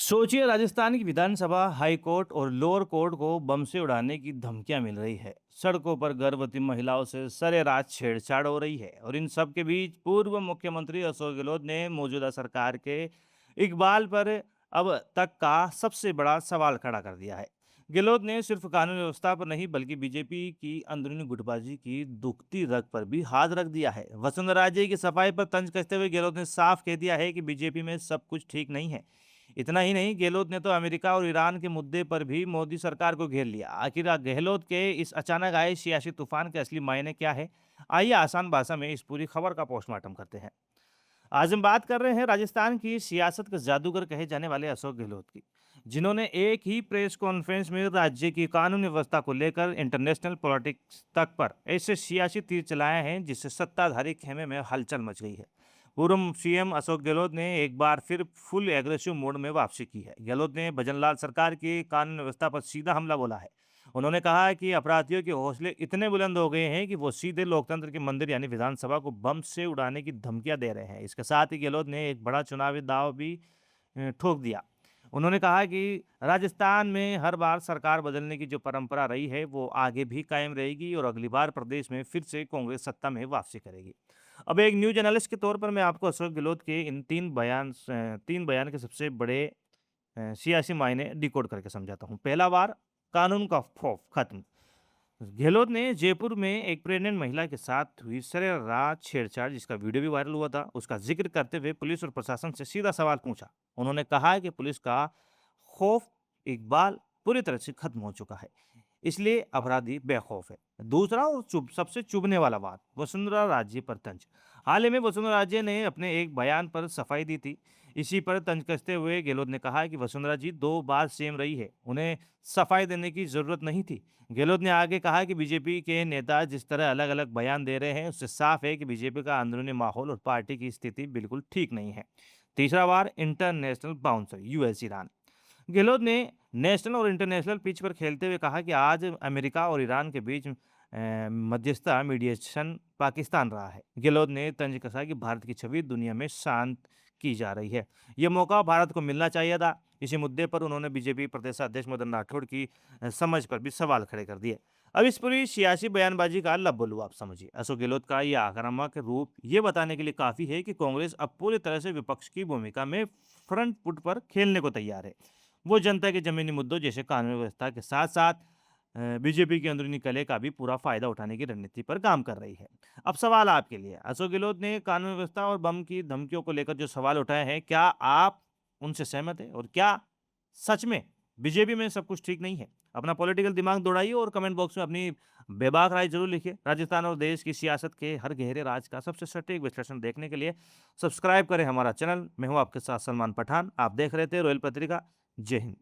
सोचिए राजस्थान की विधानसभा, high court और लोअर कोर्ट को बम से उड़ाने की धमकियां मिल रही है। सड़कों पर गर्भवती महिलाओं से सरेराह छेड़छाड़ हो रही है और इन सब के बीच पूर्व मुख्यमंत्री अशोक गहलोत ने मौजूदा सरकार के इकबाल पर अब तक का सबसे बड़ा सवाल खड़ा कर दिया है। गहलोत ने सिर्फ कानून व्यवस्था पर नहीं बल्कि बीजेपी की अंदरूनी गुटबाजी की दुखती रग पर भी हाथ रख दिया है। वसुंधरा राजे की सफाई पर तंज कसते हुए गहलोत ने साफ कह दिया है कि बीजेपी में सब कुछ ठीक नहीं है। इतना ही नहीं, गहलोत ने तो अमेरिका और ईरान के मुद्दे पर भी मोदी सरकार को घेर लिया। आखिर गहलोत के इस अचानक आए सियासी तूफान के असली मायने क्या है? आइए आसान भाषा में इस पूरी खबर का पोस्टमार्टम करते हैं। आज हम बात कर रहे हैं राजस्थान की सियासत के जादूगर कहे जाने वाले अशोक गहलोत की, जिन्होंने एक ही प्रेस कॉन्फ्रेंस में राज्य की कानून व्यवस्था को लेकर इंटरनेशनल पॉलिटिक्स तक पर ऐसे सियासी तीर चलाए हैं जिससे सत्ताधारी खेमे में हलचल मच गई है। पूर्व सीएम अशोक गहलोत ने एक बार फिर फुल एग्रेसिव मोड में वापसी की है। गहलोत ने भजनलाल सरकार की कानून व्यवस्था पर सीधा हमला बोला है। उन्होंने कहा है कि अपराधियों के हौसले इतने बुलंद हो गए हैं कि वो सीधे लोकतंत्र के मंदिर यानी विधानसभा को बम से उड़ाने की धमकियां दे रहे हैं। इसके साथ ही गहलोत ने एक बड़ा चुनावी दाव भी ठोक दिया। उन्होंने कहा कि राजस्थान में हर बार सरकार बदलने की जो परंपरा रही है वो आगे भी कायम रहेगी और अगली बार प्रदेश में फिर से कांग्रेस सत्ता में वापसी करेगी। अब एक न्यूज एनालिस्ट के तौर पर मैं आपको अशोक गहलोत के इन तीन बयान के सबसे बड़े सियासी मायने डिकोड करके समझाता हूँ। पहला वार, कानून का खौफ खत्म। गहलोत ने जयपुर में एक प्रेग्नेंट महिला के साथ हुई सरेराह छेड़छाड़, जिसका वीडियो भी वायरल हुआ था, उसका जिक्र करते हुए पुलिस और प्रशासन से सीधा सवाल पूछा। उन्होंने कहा है कि पुलिस का खौफ इकबाल पूरी तरह से खत्म हो चुका है, इसलिए अपराधी बेखौफ है। दूसरा और सबसे चुभने वाला बात, वसुंधरा राजे पर तंज। हाल ही में वसुंधरा राजे ने अपने एक बयान पर सफाई दी थी। इसी पर तंज कसते हुए गहलोत ने कहा कि वसुंधरा जी 2 बार सीएम रही है, उन्हें सफाई देने की जरूरत नहीं थी। गहलोत ने आगे कहा कि बीजेपी के नेता जिस तरह अलग अलग बयान दे रहे हैं उससे साफ है कि बीजेपी का अंदरूनी माहौल और पार्टी की स्थिति बिल्कुल ठीक नहीं है। तीसरा वार, international bouncer US Iran. Gehlot ने नेशनल और इंटरनेशनल पिच पर खेलते हुए कहा कि आज अमेरिका और ईरान के बीच मध्यस्थता मीडिएशन पाकिस्तान रहा है। गहलोत ने तंज कसा कि भारत की छवि दुनिया में शांत की जा रही है, यह मौका भारत को मिलना चाहिए था। इसी मुद्दे पर उन्होंने बीजेपी प्रदेश अध्यक्ष मदन राठौड़ की समझ पर भी सवाल खड़े कर दिए। अब इस पूरी सियासी बयानबाजी का लबोलू आप समझिए। अशोक गहलोत का यह आक्रामक रूप ये बताने के लिए काफी है कि कांग्रेस अब पूरी तरह से विपक्ष की भूमिका में फ्रंट फुट पर खेलने को तैयार है। वो जनता के जमीनी मुद्दों जैसे कानून व्यवस्था के साथ साथ बीजेपी की अंदरूनी कले का भी पूरा फायदा उठाने की रणनीति पर काम कर रही है। अब सवाल आपके लिए, अशोक गहलोत ने कानून व्यवस्था और बम की धमकियों को लेकर जो सवाल उठाए हैं, क्या आप उनसे सहमत हैं और क्या सच में बीजेपी में सब कुछ ठीक नहीं है? अपना पॉलिटिकल दिमाग दौड़ाइए और कमेंट बॉक्स में अपनी बेबाक राय जरूर लिखिए। राजस्थान और देश की सियासत के हर गहरे राज का सबसे सटीक विश्लेषण देखने के लिए सब्सक्राइब करें हमारा चैनल। मैं हूं आपके साथ सलमान पठान। आप देख रहे थे रॉयल पत्रिका। जय हिंद।